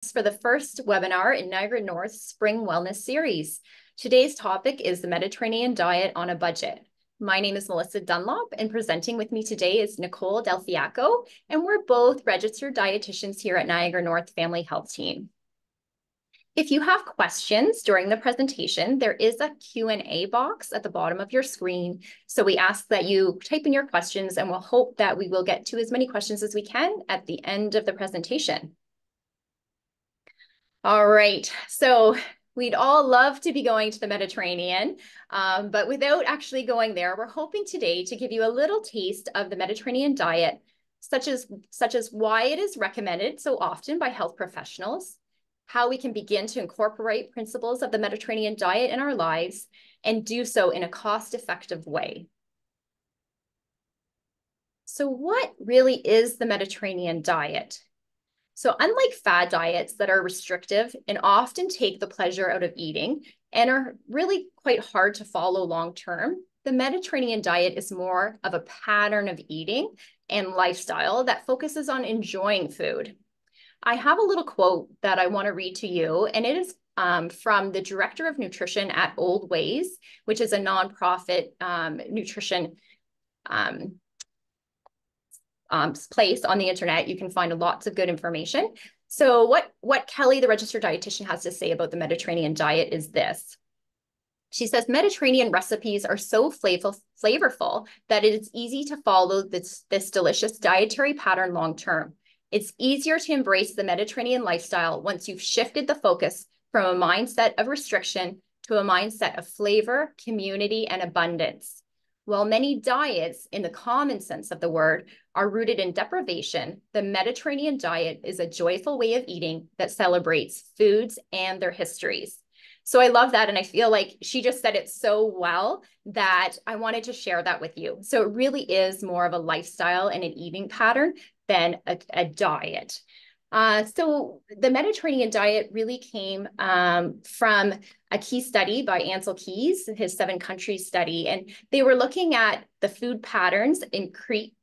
For the first webinar in Niagara North's Spring Wellness Series. Today's topic is the Mediterranean diet on a budget. My name is Melissa Dunlop, and presenting with me today is Nicole Del Fiacco, and we're both registered dietitians here at Niagara North Family Health Team. If you have questions during the presentation, there is a Q&A box at the bottom of your screen. So we ask that you type in your questions, and we'll hope that we will get to as many questions as we can at the end of the presentation. All right, so we'd all love to be going to the Mediterranean, but without actually going there, we're hoping today to give you a little taste of the Mediterranean diet, such as why it is recommended so often by health professionals, how we can begin to incorporate principles of the Mediterranean diet in our lives, and do so in a cost-effective way. So what really is the Mediterranean diet? So unlike fad diets that are restrictive and often take the pleasure out of eating and are really quite hard to follow long-term, the Mediterranean diet is more of a pattern of eating and lifestyle that focuses on enjoying food. I have a little quote that I want to read to you, and it is from the Director of Nutrition at Old Ways, which is a nonprofit nutrition place on the internet. You can find lots of good information. So what Kelly, the registered dietitian, has to say about the Mediterranean diet is this. She says, Mediterranean recipes are so flavorful that it is easy to follow this delicious dietary pattern long-term. It's easier to embrace the Mediterranean lifestyle once you've shifted the focus from a mindset of restriction to a mindset of flavor, community, and abundance. While many diets, in the common sense of the word, are rooted in deprivation, the Mediterranean diet is a joyful way of eating that celebrates foods and their histories. So I love that, and I feel like she just said it so well that I wanted to share that with you. So it really is more of a lifestyle and an eating pattern than a diet. So the Mediterranean diet really came from a key study by Ancel Keys, his 7-country study, and they were looking at the food patterns in Crete,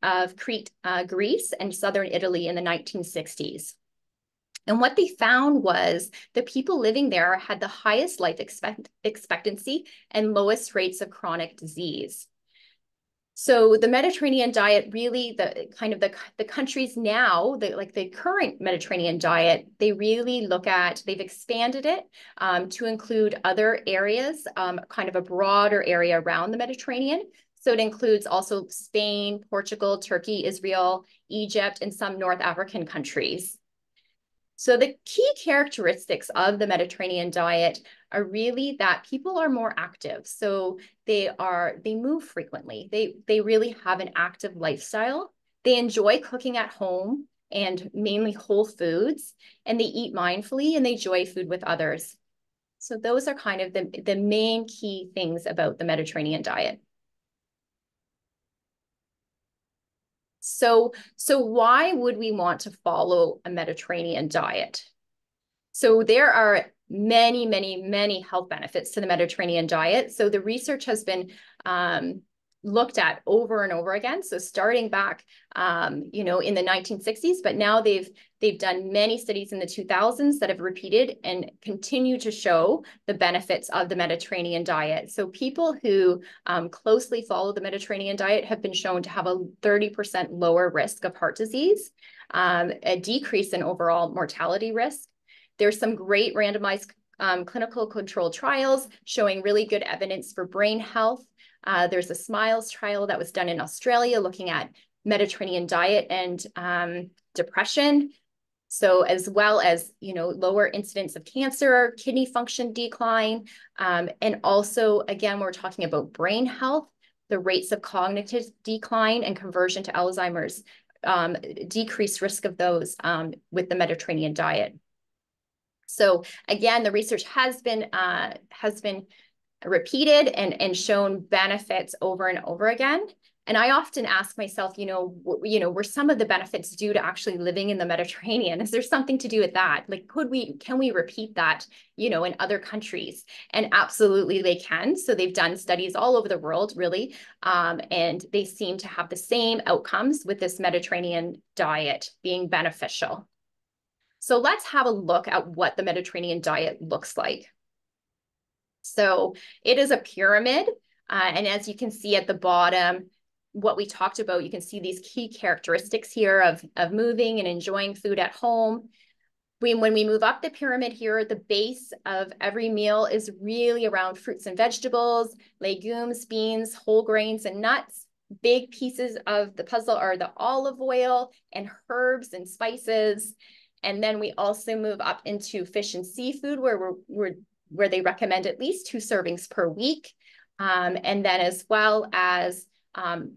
Greece, and southern Italy in the 1960s. And what they found was the people living there had the highest life expectancy and lowest rates of chronic disease. So the Mediterranean diet, really, the countries now, the current Mediterranean diet, they really look at, they've expanded it to include other areas, kind of a broader area around the Mediterranean. So it includes also Spain, Portugal, Turkey, Israel, Egypt, and some North African countries. So the key characteristics of the Mediterranean diet are really that people are more active. So they move frequently. They really have an active lifestyle. They enjoy cooking at home and mainly whole foods, and they eat mindfully and they enjoy food with others. So those are kind of the main key things about the Mediterranean diet. So why would we want to follow a Mediterranean diet? So there are many, many, many health benefits to the Mediterranean diet. So the research has been looked at over and over again. So starting back, in the 1960s, but now they've done many studies in the 2000s that have repeated and continue to show the benefits of the Mediterranean diet. So people who closely follow the Mediterranean diet have been shown to have a 30% lower risk of heart disease, a decrease in overall mortality risk. There's some great randomized clinical control trials showing really good evidence for brain health. There's a SMILES trial that was done in Australia looking at Mediterranean diet and depression. So as well as, lower incidence of cancer, kidney function decline. And also, again, we're talking about brain health, the rates of cognitive decline and conversion to Alzheimer's, decreased risk of those with the Mediterranean diet. So again, the research has been repeated and shown benefits over and over again. And I often ask myself, were some of the benefits due to actually living in the Mediterranean? Is there something to do with that? Like, can we repeat that, in other countries? And absolutely they can. So they've done studies all over the world, really, and they seem to have the same outcomes with this Mediterranean diet being beneficial. So let's have a look at what the Mediterranean diet looks like. So it is a pyramid. And as you can see at the bottom, what we talked about, you can see these key characteristics here of moving and enjoying food at home. When we move up the pyramid here, the base of every meal is really around fruits and vegetables, legumes, beans, whole grains, and nuts. Big pieces of the puzzle are the olive oil and herbs and spices. And then we also move up into fish and seafood, where they recommend at least 2 servings per week. And then as well as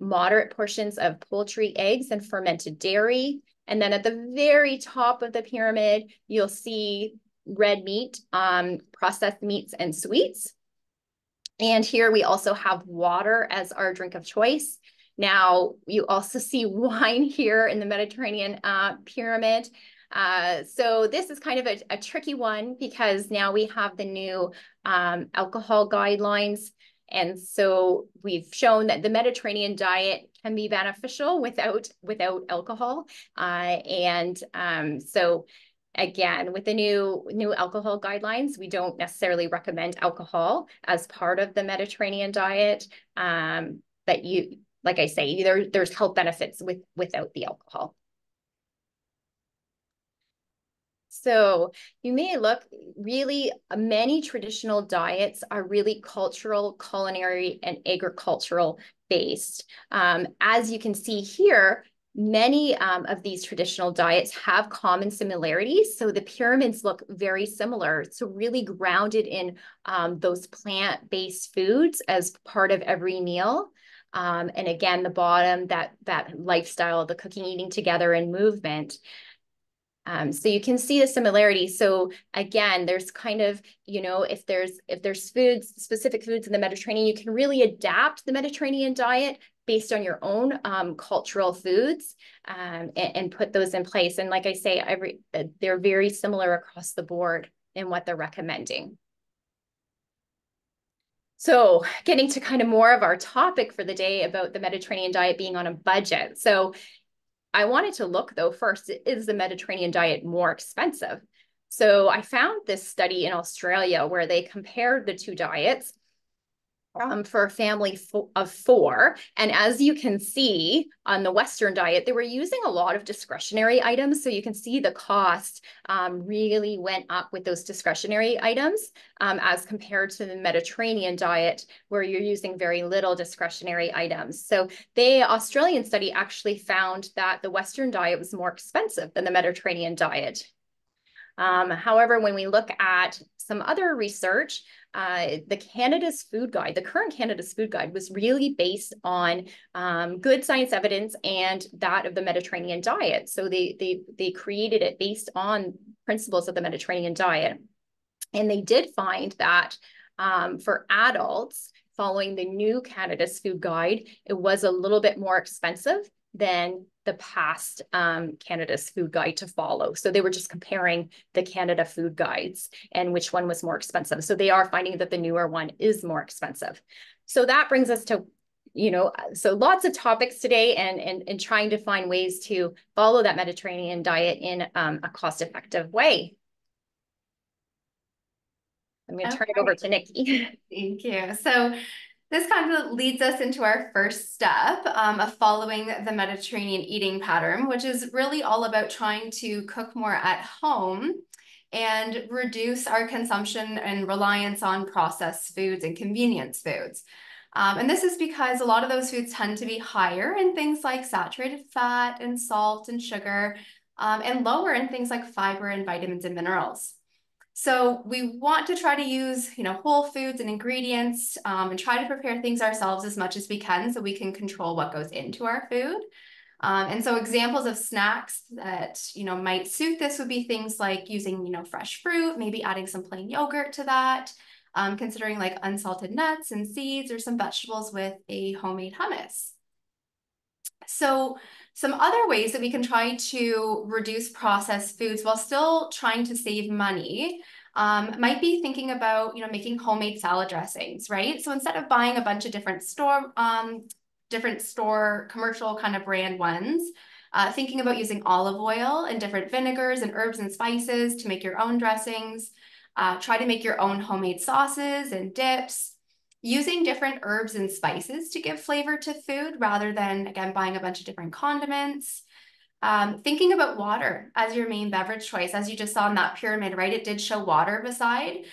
moderate portions of poultry, eggs, and fermented dairy. And then at the very top of the pyramid, you'll see red meat, processed meats and sweets. And here we also have water as our drink of choice. Now, you also see wine here in the Mediterranean pyramid. So this is kind of a tricky one because now we have the new alcohol guidelines. And so we've shown that the Mediterranean diet can be beneficial without alcohol. So again, with the new alcohol guidelines, we don't necessarily recommend alcohol as part of the Mediterranean diet. But like I say, there's health benefits without the alcohol. So you may look, really many traditional diets are really cultural, culinary, and agricultural based. As you can see here, many of these traditional diets have common similarities. So the pyramids look very similar. So really grounded in those plant-based foods as part of every meal. And again, the bottom, that lifestyle, the cooking, eating together, and movement. So you can see the similarity. So again, there's kind of, if there's specific foods in the Mediterranean, you can really adapt the Mediterranean diet based on your own cultural foods and put those in place. And like I say, they're very similar across the board in what they're recommending. So getting to kind of more of our topic for the day about the Mediterranean diet being on a budget. So I wanted to look, though, first, is the Mediterranean diet more expensive? So I found this study in Australia where they compared the 2 diets for a family of 4. And as you can see on the Western diet, they were using a lot of discretionary items. So you can see the cost really went up with those discretionary items as compared to the Mediterranean diet, where you're using very little discretionary items. So the Australian study actually found that the Western diet was more expensive than the Mediterranean diet. However, when we look at some other research, the Canada's Food Guide, the current Canada's Food Guide, was really based on good science evidence and that of the Mediterranean diet. So they created it based on principles of the Mediterranean diet. And they did find that for adults, following the new Canada's Food Guide, it was a little bit more expensive than the past Canada's Food Guide to follow. So they were just comparing the Canada Food Guides and which one was more expensive. So they are finding that the newer one is more expensive. So that brings us to, so lots of topics today and trying to find ways to follow that Mediterranean diet in a cost-effective way. I'm going to turn it over to Nikki. Thank you. So this kind of leads us into our first step of following the Mediterranean eating pattern, which is really all about trying to cook more at home and reduce our consumption and reliance on processed foods and convenience foods. And this is because a lot of those foods tend to be higher in things like saturated fat and salt and sugar, and lower in things like fiber and vitamins and minerals. So we want to try to use, whole foods and ingredients and try to prepare things ourselves as much as we can so we can control what goes into our food. And so examples of snacks that, might suit this would be things like using, fresh fruit, maybe adding some plain yogurt to that, considering like unsalted nuts and seeds or some vegetables with a homemade hummus. So some other ways that we can try to reduce processed foods while still trying to save money might be thinking about, making homemade salad dressings, right? So instead of buying a bunch of different store commercial kind of brand ones, Thinking about using olive oil and different vinegars and herbs and spices to make your own dressings. Try to make your own homemade sauces and dips. Using different herbs and spices to give flavor to food rather than, again, buying a bunch of different condiments. Thinking about water as your main beverage choice, as you just saw in that pyramid, right? It did show water beside.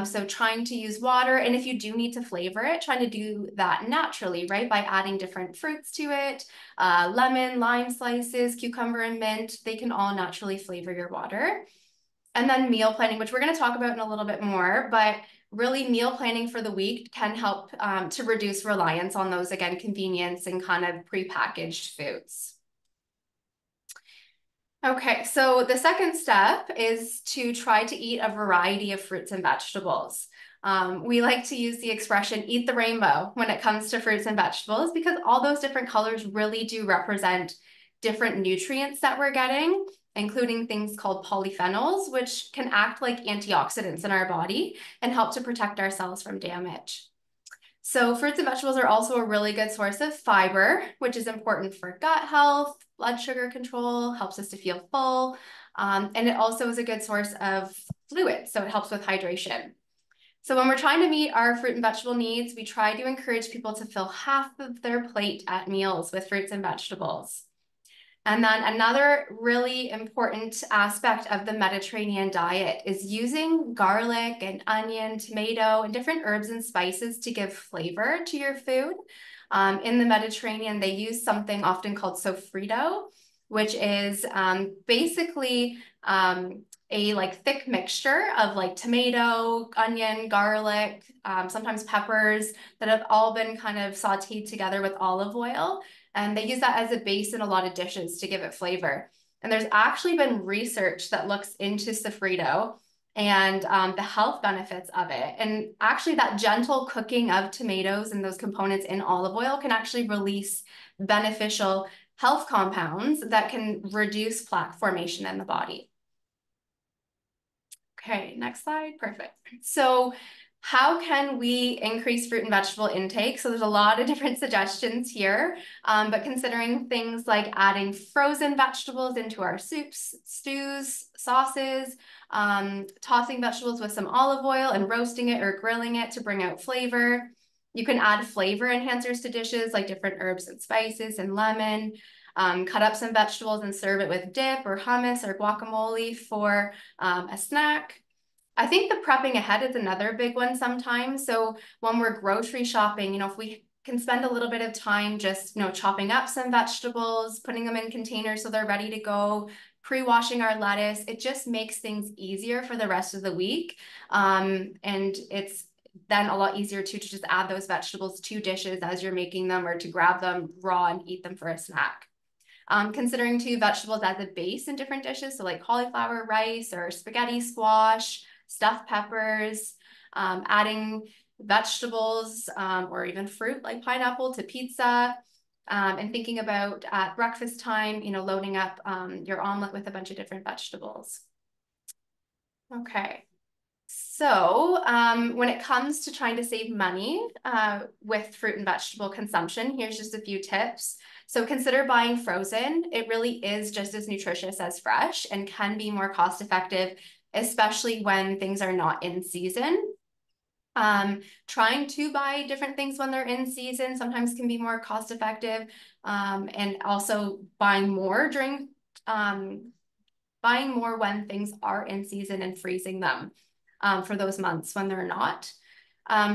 So trying to use water, and if you do need to flavor it, trying to do that naturally, right? By adding different fruits to it, lemon, lime slices, cucumber, and mint, they can all naturally flavor your water. And then meal planning, which we're going to talk about in a little bit more, but really meal planning for the week can help to reduce reliance on those, again, convenience and kind of prepackaged foods. Okay, so the second step is to try to eat a variety of fruits and vegetables. We like to use the expression eat the rainbow when it comes to fruits and vegetables because all those different colors really do represent different nutrients that we're getting, including things called polyphenols, which can act like antioxidants in our body and help to protect our cells from damage. So fruits and vegetables are also a really good source of fiber, which is important for gut health, blood sugar control, helps us to feel full, and it also is a good source of fluid, so it helps with hydration. So when we're trying to meet our fruit and vegetable needs, we try to encourage people to fill half of their plate at meals with fruits and vegetables. And then another really important aspect of the Mediterranean diet is using garlic and onion, tomato, and different herbs and spices to give flavor to your food. In the Mediterranean, they use something often called sofrito, which is basically a like thick mixture of like tomato, onion, garlic, sometimes peppers that have all been kind of sauteed together with olive oil. And they use that as a base in a lot of dishes to give it flavor. And there's actually been research that looks into sofrito and the health benefits of it. And actually that gentle cooking of tomatoes and those components in olive oil can actually release beneficial health compounds that can reduce plaque formation in the body. Okay, next slide. Perfect. So how can we increase fruit and vegetable intake? So there's a lot of different suggestions here, but considering things like adding frozen vegetables into our soups, stews, sauces, tossing vegetables with some olive oil and roasting it or grilling it to bring out flavor. You can add flavor enhancers to dishes like different herbs and spices and lemon. Cut up some vegetables and serve it with dip or hummus or guacamole for a snack. I think the prepping ahead is another big one sometimes. So when we're grocery shopping, if we can spend a little bit of time just, chopping up some vegetables, putting them in containers so they're ready to go, pre-washing our lettuce, it just makes things easier for the rest of the week. And it's then a lot easier to just add those vegetables to dishes as you're making them or to grab them raw and eat them for a snack. Considering too vegetables as a base in different dishes, so like cauliflower rice or spaghetti squash, stuffed peppers, adding vegetables or even fruit like pineapple to pizza, and thinking about at breakfast time, loading up your omelet with a bunch of different vegetables. Okay. So when it comes to trying to save money with fruit and vegetable consumption, here's just a few tips. So consider buying frozen. It really is just as nutritious as fresh and can be more cost effective, especially when things are not in season. Trying to buy different things when they're in season sometimes can be more cost effective, and also buying more when things are in season and freezing them for those months when they're not.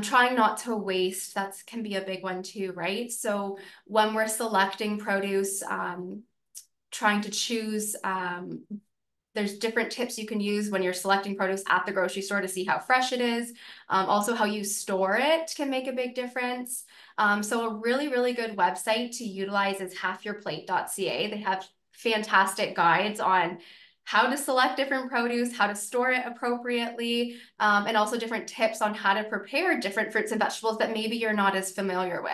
Trying not to waste, that can be a big one too, right? So when we're selecting produce, trying to choose, there's different tips you can use when you're selecting produce at the grocery store to see how fresh it is. Also how you store it can make a big difference. So a really, really good website to utilize is halfyourplate.ca. They have fantastic guides on how to select different produce, how to store it appropriately, and also different tips on how to prepare different fruits and vegetables that maybe you're not as familiar with.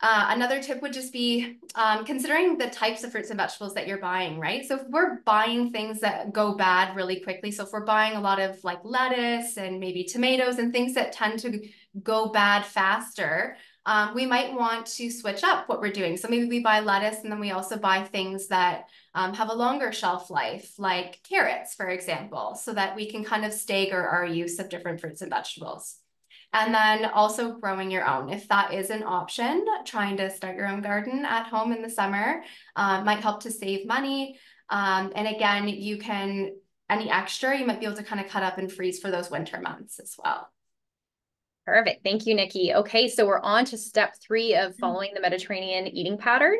Another tip would just be considering the types of fruits and vegetables that you're buying, right? So if we're buying things that go bad really quickly, so if we're buying a lot of like lettuce and maybe tomatoes and things that tend to go bad faster, we might want to switch up what we're doing. So maybe we buy lettuce and then we also buy things that have a longer shelf life, like carrots, for example, so that we can kind of stagger our use of different fruits and vegetables. And then also growing your own. If that is an option, trying to start your own garden at home in the summer might help to save money. And again, you can, any extra, you might be able to kind of cut up and freeze for those winter months as well. Perfect. Thank you, Nikki. Okay, so we're on to step 3 of following the Mediterranean eating pattern.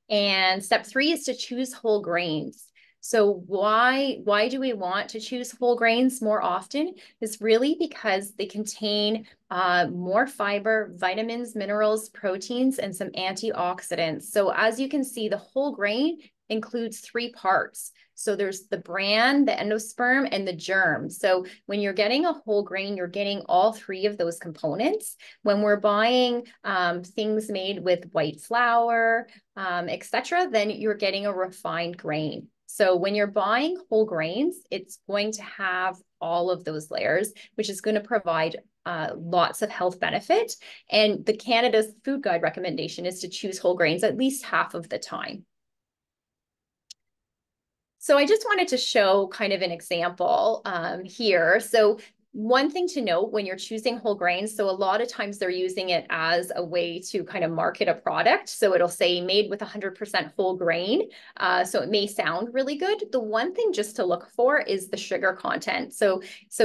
And step 3 is to choose whole grains. So why do we want to choose whole grains more often? It's really because they contain more fiber, vitamins, minerals, proteins, and some antioxidants. So as you can see, the whole grain includes 3 parts. So there's the bran, the endosperm, and the germ. So when you're getting a whole grain, you're getting all 3 of those components. When we're buying things made with white flour, etc., then you're getting a refined grain. So when you're buying whole grains, it's going to have all of those layers, which is going to provide lots of health benefit. And the Canada's Food Guide recommendation is to choose whole grains at least half of the time. So I just wanted to show kind of an example here. So one thing to note when you're choosing whole grains, so a lot of times they're using it as a way to kind of market a product. So it'll say made with 100% whole grain. So it may sound really good. The one thing just to look for is the sugar content. So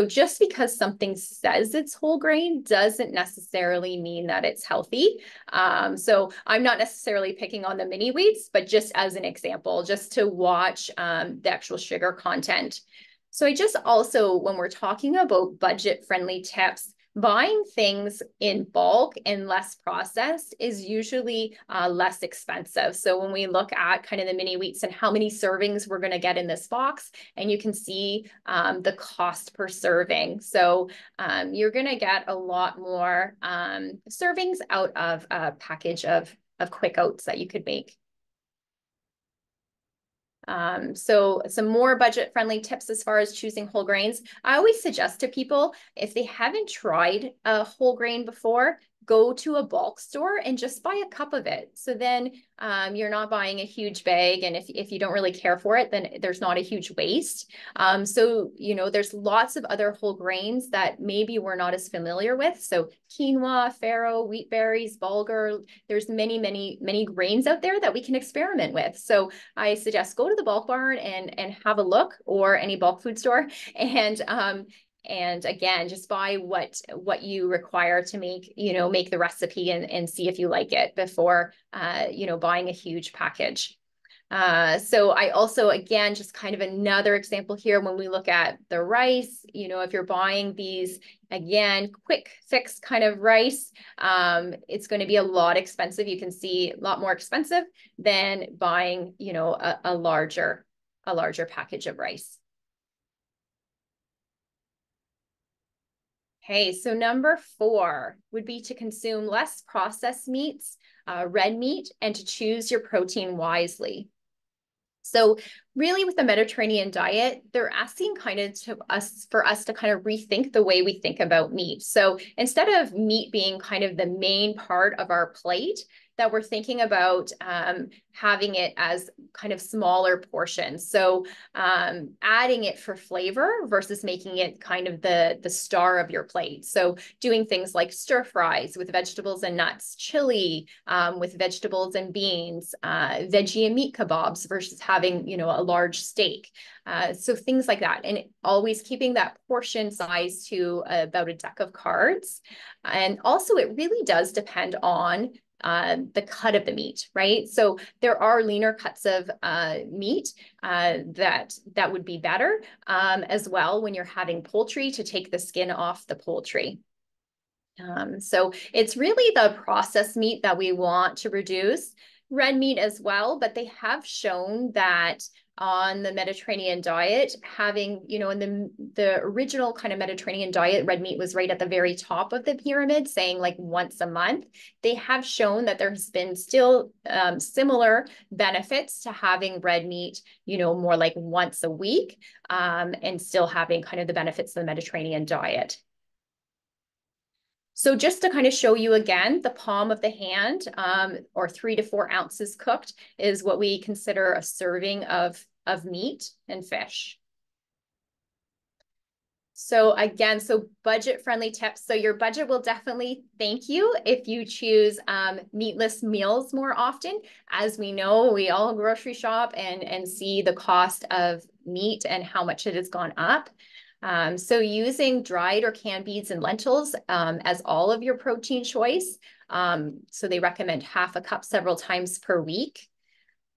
just because something says it's whole grain doesn't necessarily mean that it's healthy. So I'm not necessarily picking on the mini wheats, but just as an example, just to watch the actual sugar content. So I just also, when we're talking about budget-friendly tips, buying things in bulk and less processed is usually less expensive. So when we look at kind of the mini wheats and how many servings we're going to get in this box, and you can see the cost per serving. So you're going to get a lot more servings out of a package of quick oats that you could make. So some more budget-friendly tips as far as choosing whole grains. I always suggest to people, if they haven't tried a whole grain before, go to a bulk store and just buy a cup of it. So then you're not buying a huge bag. And if you don't really care for it, then there's not a huge waste. So, you know, there's lots of other whole grains that maybe we're not as familiar with. So quinoa, farro, wheat berries, bulgur, there's many, many, many grains out there that we can experiment with. So I suggest go to the bulk barn and have a look, or any bulk food store, and again, just buy what you require to make the recipe and see if you like it before buying a huge package. So I also, again, just kind of another example here, when we look at the rice, if you're buying these, again, quick fix kind of rice, it's going to be a lot expensive. You can see a lot more expensive than buying, a larger package of rice. Okay, so number 4 would be to consume less processed meats, red meat, and to choose your protein wisely. So really with the Mediterranean diet, they're asking for us to kind of rethink the way we think about meat. So instead of meat being kind of the main part of our plate, that we're thinking about having it as kind of smaller portions. So adding it for flavor versus making it kind of the star of your plate. So doing things like stir fries with vegetables and nuts, chili with vegetables and beans, veggie and meat kebabs versus having, a large steak. So things like that, and always keeping that portion size to about a deck of cards. And also it really does depend on the cut of the meat, right? So there are leaner cuts of meat that would be better as well when you're having poultry, to take the skin off the poultry. So it's really the processed meat that we want to reduce. Red meat as well, but they have shown that on the Mediterranean diet, having, in the original kind of Mediterranean diet, red meat was right at the very top of the pyramid, saying like once a month. They have shown that there's been still similar benefits to having red meat, more like once a week, and still having kind of the benefits of the Mediterranean diet. So just to kind of show you again, the palm of the hand, or 3 to 4 ounces cooked, is what we consider a serving of meat and fish. So again, so budget-friendly tips. So your budget will definitely thank you if you choose meatless meals more often. As we know, we all grocery shop and see the cost of meat and how much it has gone up. So using dried or canned beans and lentils as all of your protein choice. So they recommend half a cup several times per week.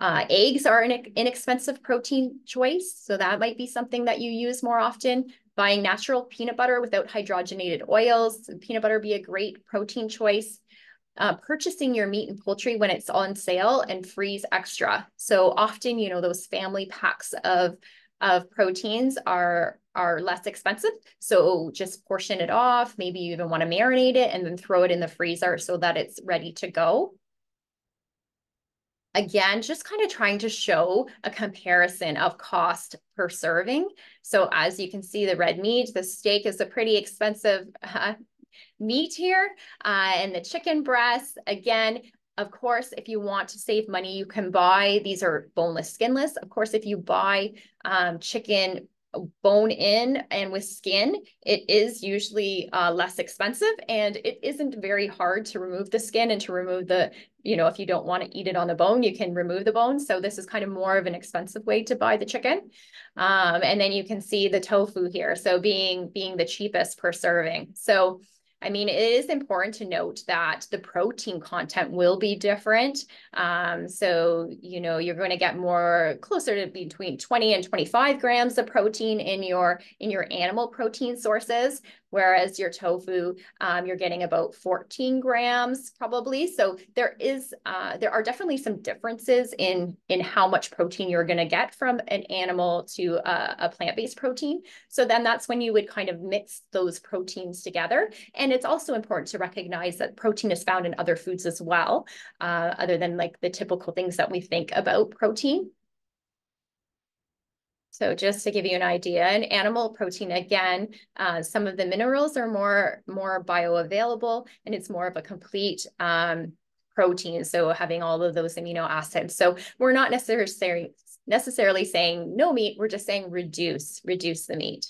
Eggs are an inexpensive protein choice, so that might be something that you use more often. Buying natural peanut butter without hydrogenated oils. Peanut butter be a great protein choice. Purchasing your meat and poultry when it's on sale and freeze extra. So often, you know, those family packs of proteins are less expensive. So just portion it off. Maybe you even want to marinate it and then throw it in the freezer so that it's ready to go. Again, just kind of trying to show a comparison of cost per serving. So as you can see, the red meat, the steak is a pretty expensive meat here. And the chicken breasts, again, of course, if you want to save money, you can buy, these are boneless, skinless. Of course, if you buy chicken bone in and with skin, it is usually less expensive, and it isn't very hard to remove the skin and to remove the, you know, if you don't want to eat it on the bone, you can remove the bone. So this is kind of more of an expensive way to buy the chicken. And then you can see the tofu here. So being the cheapest per serving. So I mean, it is important to note that the protein content will be different. So, you know, you're going to get more closer to between 20 and 25 grams of protein in your animal protein sources, whereas your tofu, you're getting about 14 grams probably. So there are definitely some differences in how much protein you're going to get from an animal to a plant-based protein. So then that's when you would kind of mix those proteins together. And it's also important to recognize that protein is found in other foods as well, other than like the typical things that we think about protein. So just to give you an idea, in animal protein, again, some of the minerals are more bioavailable, and it's more of a complete protein. So having all of those amino acids. So we're not necessarily saying no meat, we're just saying reduce the meat.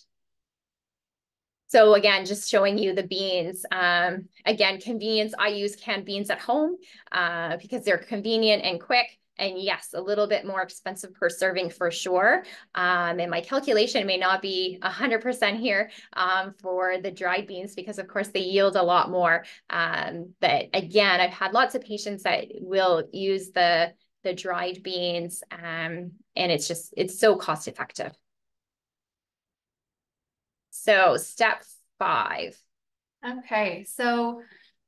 So again, just showing you the beans. Again, convenience, I use canned beans at home because they're convenient and quick. And yes, a little bit more expensive per serving for sure. And my calculation may not be 100% here for the dried beans because of course they yield a lot more. But again, I've had lots of patients that will use the dried beans and it's so cost effective. So step 5. Okay, so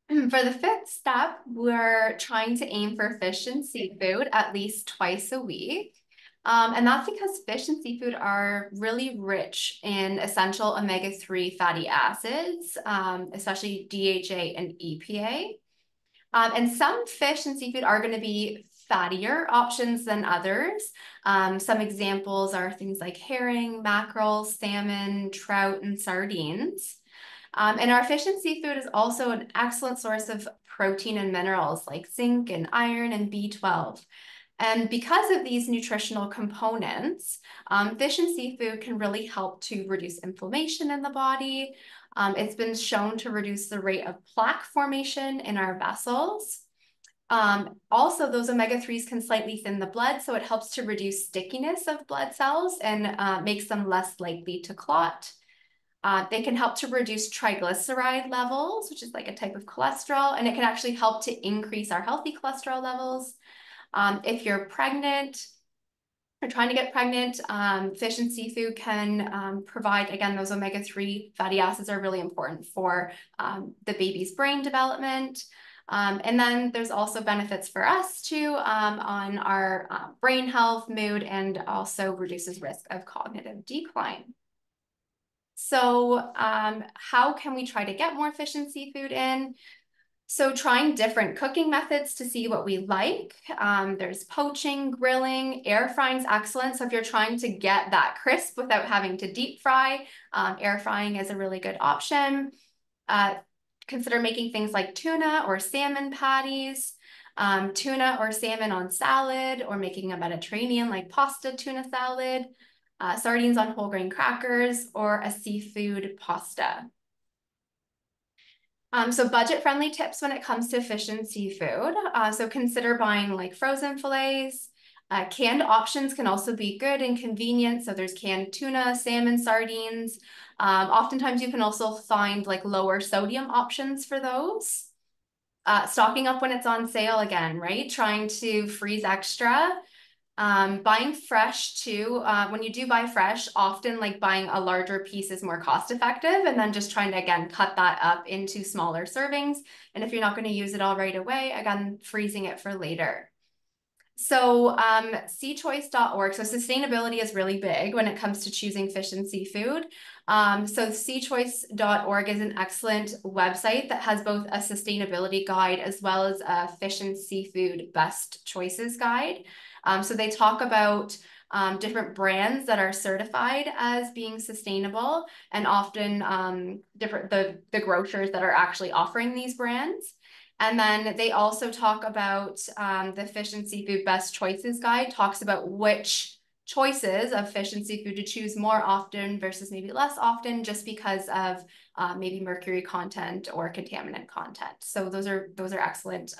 for the 5th step, we're trying to aim for fish and seafood at least twice a week. And that's because fish and seafood are really rich in essential omega-3 fatty acids, especially DHA and EPA. And some fish and seafood are going to be fattier options than others. Some examples are things like herring, mackerel, salmon, trout, and sardines. And our fish and seafood is also an excellent source of protein and minerals like zinc and iron and B12. And because of these nutritional components, fish and seafood can really help to reduce inflammation in the body. It's been shown to reduce the rate of plaque formation in our vessels. Also, those omega-3s can slightly thin the blood, so it helps to reduce stickiness of blood cells and makes them less likely to clot. They can help to reduce triglyceride levels, which is like a type of cholesterol, and it can actually help to increase our healthy cholesterol levels. If you're pregnant or trying to get pregnant, fish and seafood can provide, again, those omega-3 fatty acids are really important for the baby's brain development. And then there's also benefits for us too on our brain health, mood, and also reduces risk of cognitive decline. So how can we try to get more fish and seafood in? So trying different cooking methods to see what we like. There's poaching, grilling, air frying is excellent. So if you're trying to get that crisp without having to deep fry, air frying is a really good option. consider making things like tuna or salmon patties, tuna or salmon on salad, or making a Mediterranean like pasta tuna salad, sardines on whole grain crackers, or a seafood pasta. So budget-friendly tips when it comes to fish and seafood. So consider buying like frozen fillets. Canned options can also be good and convenient. So there's canned tuna, salmon, sardines. Oftentimes you can also find like lower sodium options for those. Stocking up when it's on sale again, right? Trying to freeze extra. Buying fresh too. When you do buy fresh, often like buying a larger piece is more cost effective, and then just trying to, again, cut that up into smaller servings. And if you're not going to use it all right away, again, freezing it for later. So seachoice.org. So sustainability is really big when it comes to choosing fish and seafood. So seachoice.org is an excellent website that has both a sustainability guide as well as a fish and seafood best choices guide. So they talk about different brands that are certified as being sustainable, and often the grocers that are actually offering these brands. And then they also talk about the Fish and Seafood Best Choices Guide, talks about which choices of fish and seafood to choose more often versus maybe less often, just because of maybe mercury content or contaminant content. So those are excellent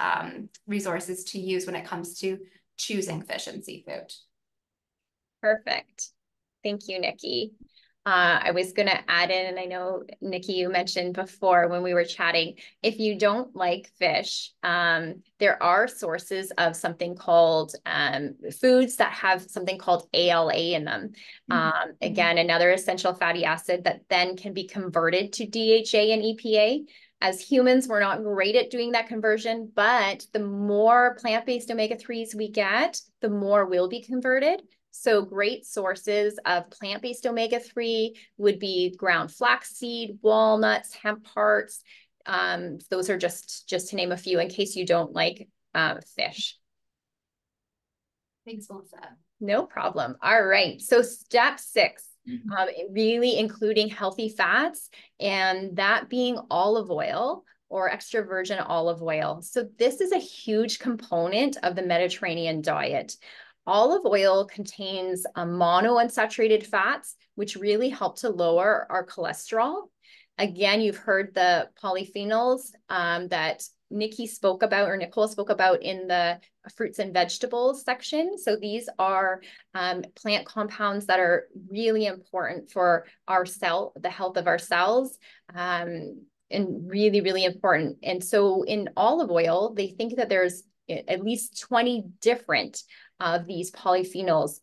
resources to use when it comes to choosing fish and seafood. Perfect. Thank you, Nikki. I was going to add in, and I know, Nikki, you mentioned before when we were chatting, if you don't like fish, there are sources of something called foods that have something called ALA in them. Again, another essential fatty acid that then can be converted to DHA and EPA. As humans, we're not great at doing that conversion, but the more plant-based omega-3s we get, the more will be converted. So great sources of plant-based omega-3 would be ground flaxseed, walnuts, hemp hearts. Those are just to name a few in case you don't like fish. Thanks, Melissa. No problem. All right. So step 6, really including healthy fats, and that being olive oil or extra virgin olive oil. So this is a huge component of the Mediterranean diet. Olive oil contains monounsaturated fats, which really help to lower our cholesterol. Again, you've heard the polyphenols that Nikki spoke about, or Nicole spoke about, in the fruits and vegetables section. So these are plant compounds that are really important for our the health of our cells, and really, really important. And so in olive oil, they think that there's at least 20 different of these polyphenols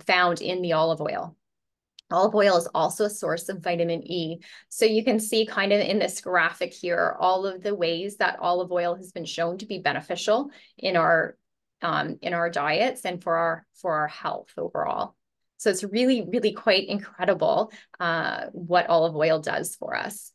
found in the olive oil. Olive oil is also a source of vitamin E. So you can see kind of in this graphic here, all of the ways that olive oil has been shown to be beneficial in our diets and for our health overall. So it's really, really quite incredible what olive oil does for us.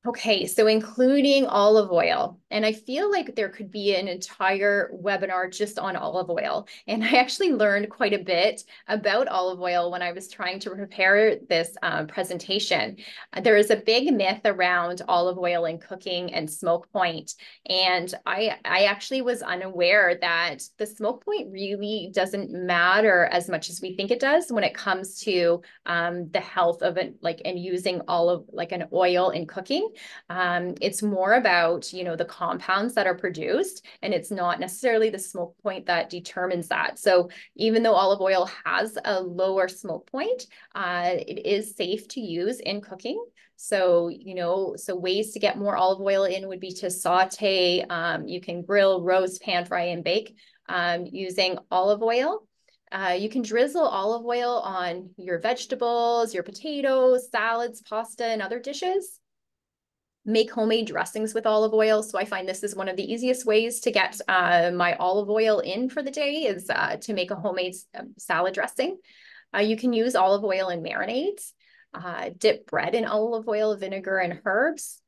Okay, so including olive oil, and I feel like there could be an entire webinar just on olive oil. And I actually learned quite a bit about olive oil when I was trying to prepare this presentation. There is a big myth around olive oil in cooking and smoke point. And I actually was unaware that the smoke point really doesn't matter as much as we think it does when it comes to the health of it, and using an oil in cooking. It's more about, the compounds that are produced, and it's not necessarily the smoke point that determines that. So even though olive oil has a lower smoke point, it is safe to use in cooking. So, so ways to get more olive oil in would be to saute. You can grill, roast, pan fry, and bake using olive oil. You can drizzle olive oil on your vegetables, your potatoes, salads, pasta, and other dishes. Make homemade dressings with olive oil. So I find this is one of the easiest ways to get my olive oil in for the day, is to make a homemade salad dressing. You can use olive oil in marinades, dip bread in olive oil, vinegar, and herbs.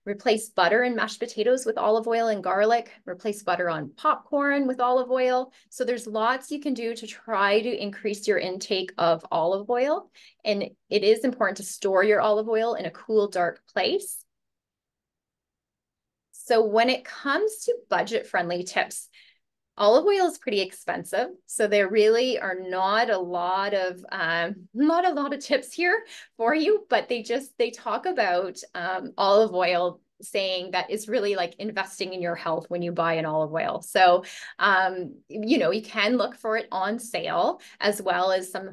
Replace butter and mashed potatoes with olive oil and garlic. Replace butter on popcorn with olive oil. So there's lots you can do to try to increase your intake of olive oil. And it is important to store your olive oil in a cool, dark place. So when it comes to budget-friendly tips, olive oil is pretty expensive, so there really are not a lot of tips here for you. But they talk about olive oil, saying that it's really like investing in your health when you buy an olive oil. So you know, you can look for it on sale, as well as some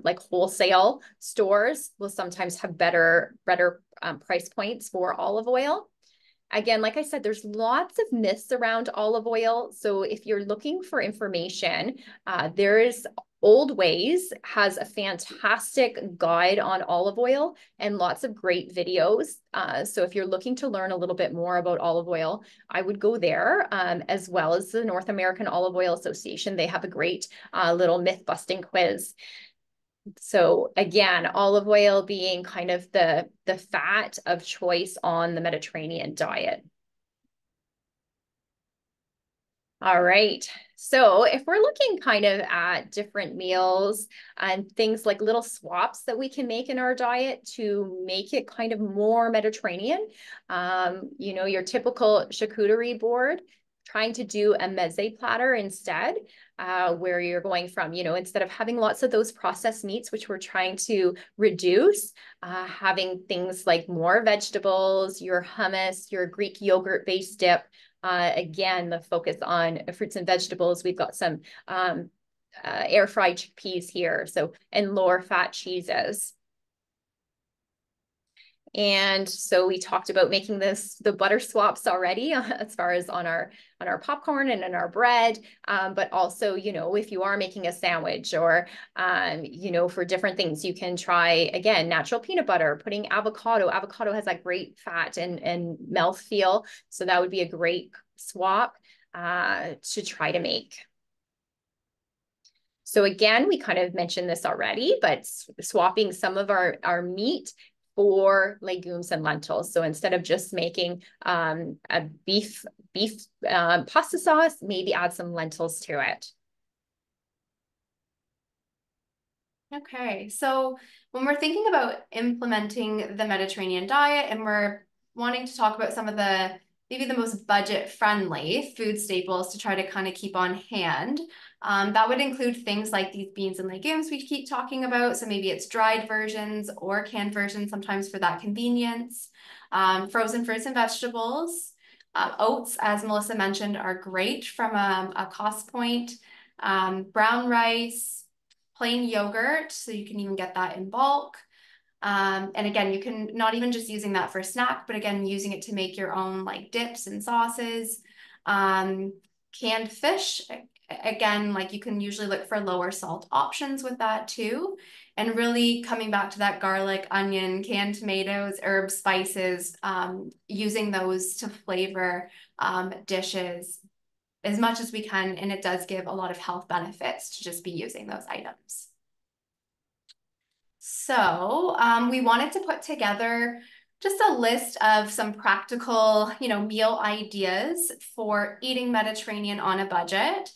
like wholesale stores will sometimes have better price points for olive oil. Again, like I said, there's lots of myths around olive oil. So if you're looking for information, there is Old Ways has a fantastic guide on olive oil and lots of great videos. So if you're looking to learn a little bit more about olive oil, I would go there, as well as the North American Olive Oil Association. They have a great little myth busting quiz. So again, olive oil being kind of the fat of choice on the Mediterranean diet. All right. So if we're looking kind of at different meals and things like little swaps that we can make in our diet to make it kind of more Mediterranean, you know, your typical charcuterie board, trying to do a meze platter instead, where you're going from, you know, instead of having lots of those processed meats, which we're trying to reduce, having things like more vegetables, your hummus, your Greek yogurt-based dip. Again, the focus on fruits and vegetables. We've got some air fried chickpeas here, so, and lower fat cheeses. And so we talked about making the butter swaps already, as far as on our popcorn and in our bread, but also, you know, if you are making a sandwich or, you know, for different things, you can try, again, natural peanut butter, putting avocado. Avocado has that great fat and mouthfeel. So that would be a great swap to try to make. So again, we kind of mentioned this already, but swapping some of our meat for legumes and lentils. So instead of just making a beef pasta sauce, maybe add some lentils to it. Okay, so when we're thinking about implementing the Mediterranean diet and we're wanting to talk about some of the maybe the most budget-friendly food staples to try to kind of keep on hand, that would include things like these beans and legumes we keep talking about. So maybe it's dried versions or canned versions, sometimes for that convenience. Frozen fruits and vegetables. Oats, as Melissa mentioned, are great from a cost point. Brown rice, plain yogurt, so you can even get that in bulk. And again, you can not even just using that for a snack, but again, using it to make your own like dips and sauces. Canned fish, again, like you can usually look for lower salt options with that too. And really coming back to that garlic, onion, canned tomatoes, herbs, spices, using those to flavor dishes as much as we can. And it does give a lot of health benefits to just be using those items. So we wanted to put together just a list of some practical, you know, meal ideas for eating Mediterranean on a budget.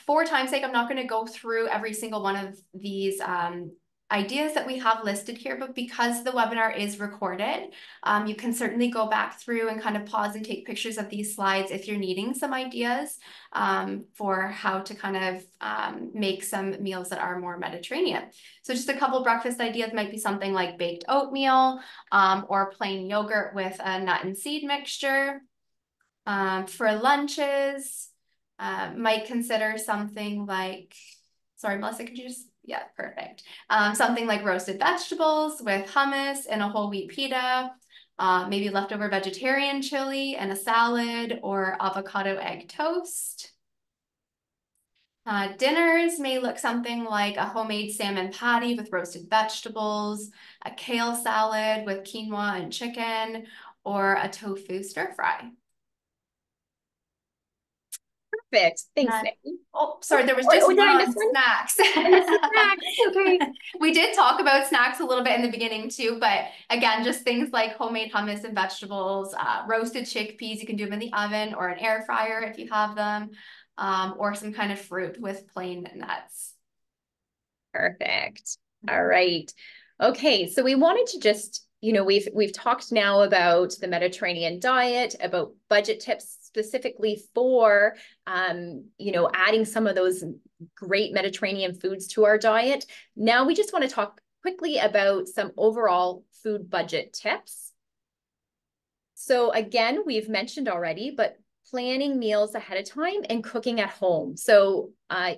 For time's sake, I'm not going to go through every single one of these ideas that we have listed here, but because the webinar is recorded, you can certainly go back through and kind of pause and take pictures of these slides if you're needing some ideas for how to kind of make some meals that are more Mediterranean. So just a couple breakfast ideas might be something like baked oatmeal or plain yogurt with a nut and seed mixture. For lunches, might consider something like, sorry, Melissa, could you just, yeah, perfect. Something like roasted vegetables with hummus and a whole wheat pita, maybe leftover vegetarian chili and a salad or avocado egg toast. Dinners may look something like a homemade salmon patty with roasted vegetables, a kale salad with quinoa and chicken, or a tofu stir fry. Perfect. Thanks, And, Nikki. oh, sorry, there was Or just did one I miss on one? snacks. I missed the snacks. Okay. We did talk about snacks a little bit in the beginning too, but again, just things like homemade hummus and vegetables, roasted chickpeas, you can do them in the oven or an air fryer if you have them, or some kind of fruit with plain nuts. Perfect. All right. Okay, so we wanted to just, we've talked now about the Mediterranean diet, about budget tips specifically for, adding some of those great Mediterranean foods to our diet. Now we just want to talk quickly about some overall food budget tips. So again, we've mentioned already, but planning meals ahead of time and cooking at home. So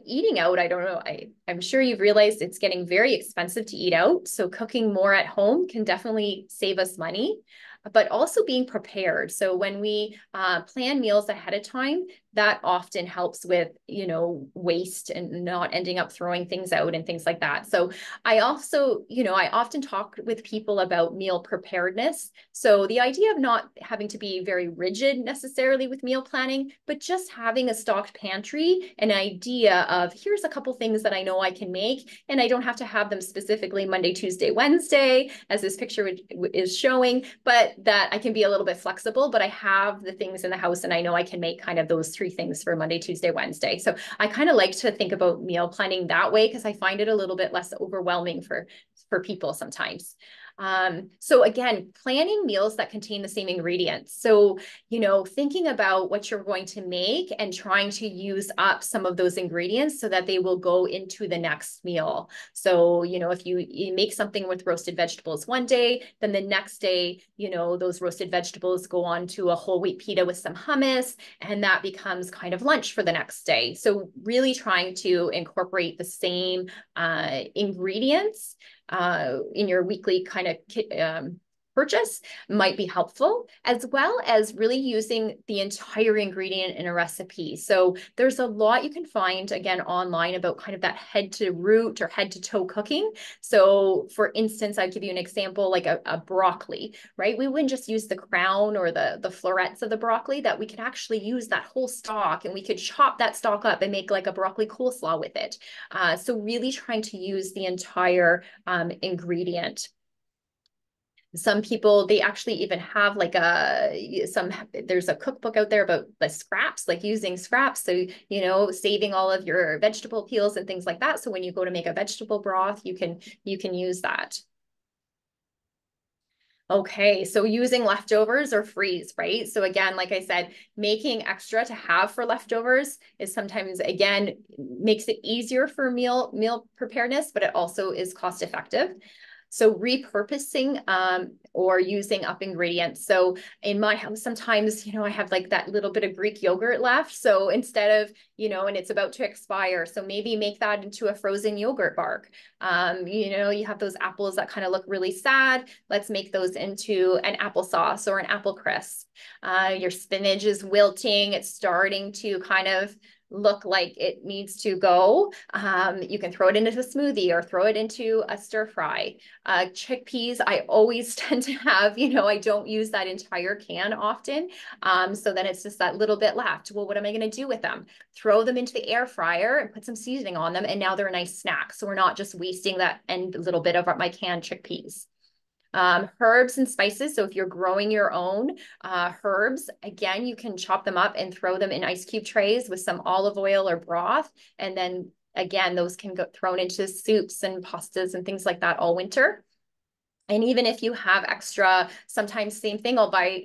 eating out, I don't know, I'm sure you've realized it's getting very expensive to eat out. So cooking more at home can definitely save us money, but also being prepared. So when we plan meals ahead of time, that often helps with, waste and not ending up throwing things out and things like that. So I also, I often talk with people about meal preparedness. So the idea of not having to be very rigid necessarily with meal planning, but just having a stocked pantry, an idea of here's a couple things that I know I can make, and I don't have to have them specifically Monday, Tuesday, Wednesday, as this picture is showing, but that I can be a little bit flexible, but I have the things in the house and I know I can make kind of those three things for Monday, Tuesday, Wednesday. So I kind of like to think about meal planning that way because I find it a little bit less overwhelming for people sometimes. So again, planning meals that contain the same ingredients. So, thinking about what you're going to make and trying to use up some of those ingredients so that they will go into the next meal. So, if you make something with roasted vegetables one day, then the next day, those roasted vegetables go on to a whole wheat pita with some hummus, and that becomes kind of lunch for the next day. So really trying to incorporate the same ingredients in your weekly kind of purchase might be helpful, as well as really using the entire ingredient in a recipe. So there's a lot you can find, again, online about kind of that head to root or head to toe cooking. So for instance, I'll give you an example, like a broccoli, right? We wouldn't just use the crown or the florets of the broccoli, that we could actually use that whole stalk and we could chop that stalk up and make like a broccoli coleslaw with it. So really trying to use the entire ingredient. Some people, they actually even have like there's a cookbook out there about the scraps, like using scraps. So, saving all of your vegetable peels and things like that. So when you go to make a vegetable broth, you can use that. Okay, so using leftovers or freeze, right? So again, like I said, making extra to have for leftovers is sometimes, again, makes it easier for meal preparedness, but it also is cost effective. So repurposing or using up ingredients. So in my house, sometimes, I have like that little bit of Greek yogurt left. So instead of, and it's about to expire, so maybe make that into a frozen yogurt bark. You have those apples that kind of look really sad. Let's make those into an applesauce or an apple crisp. Your spinach is wilting. It's starting to kind of look like it needs to go. You can throw it into a smoothie or throw it into a stir fry. Chickpeas, I always tend to have, I don't use that entire can often. So then it's just that little bit left. Well, what am I going to do with them? Throw them into the air fryer and put some seasoning on them. And now they're a nice snack. So we're not just wasting that and a little bit of my canned chickpeas. Herbs and spices. So if you're growing your own herbs, again, you can chop them up and throw them in ice cube trays with some olive oil or broth. And then again, those can go thrown into soups and pastas and things like that all winter. And even if you have extra, sometimes same thing, I'll buy,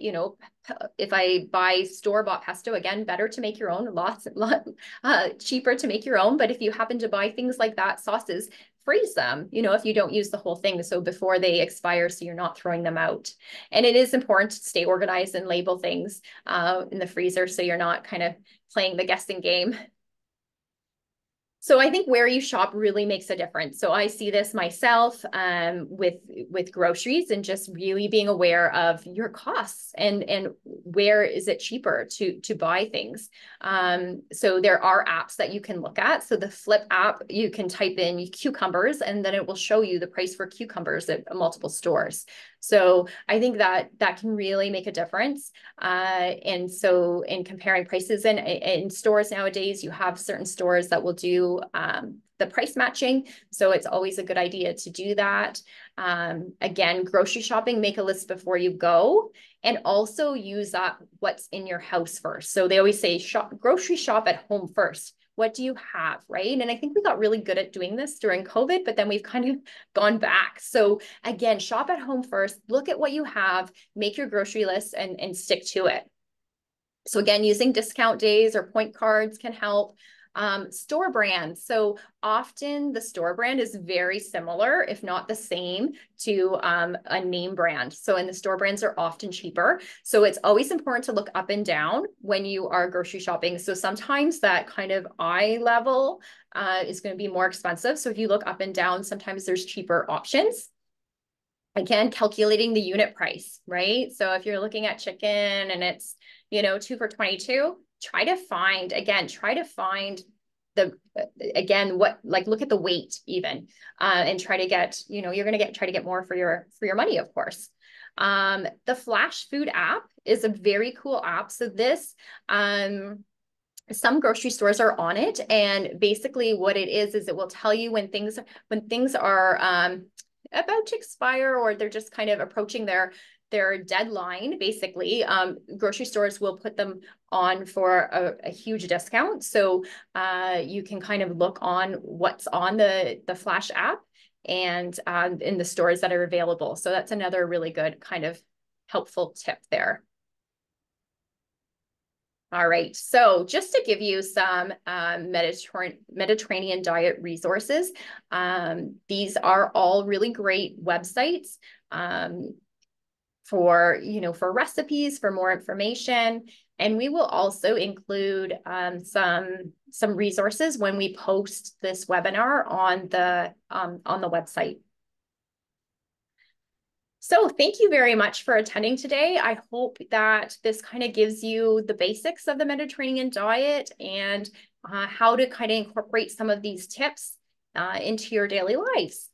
if I buy store-bought pesto, again, better to make your own, a lot cheaper to make your own. But if you happen to buy things like that, sauces, freeze them, if you don't use the whole thing. So before they expire, so you're not throwing them out. And it is important to stay organized and label things in the freezer so you're not kind of playing the guessing game. So I think where you shop really makes a difference. So I see this myself with groceries and just really being aware of your costs and where is it cheaper to buy things. So there are apps that you can look at. So the Flip app, you can type in cucumbers and then it will show you the price for cucumbers at multiple stores. So I think that that can really make a difference. And so in comparing prices in stores nowadays, you have certain stores that will do the price matching. So it's always a good idea to do that. Again, grocery shopping, make a list before you go, and also use that what's in your house first. So they always say grocery shop at home first. What do you have, right? And I think we got really good at doing this during COVID, but then we've kind of gone back. So again, shop at home first, look at what you have, make your grocery list and stick to it. So again, using discount days or point cards can help. Store brands. So often the store brand is very similar, if not the same, to a name brand. So and the store brands are often cheaper. So it's always important to look up and down when you are grocery shopping. So sometimes that kind of eye level is going to be more expensive. So if you look up and down, sometimes there's cheaper options. Again, calculating the unit price, right? So if you're looking at chicken and it's, 2 for $22, try to find the, again, look at the weight even, and try to get, you're going to try to get more for your money, of course. The Flash Food app is a very cool app. So this, some grocery stores are on it, and basically what it is it will tell you when things are about to expire, or they're just kind of approaching their deadline. Basically, grocery stores will put them on for a huge discount. So you can kind of look on what's on the Flash app and in the stores that are available. So that's another really good kind of helpful tip there. All right, so just to give you some Mediterranean diet resources, these are all really great websites for recipes, for more information, and we will also include some resources when we post this webinar on the website. So thank you very much for attending today. I hope that this kind of gives you the basics of the Mediterranean diet and how to kind of incorporate some of these tips into your daily lives.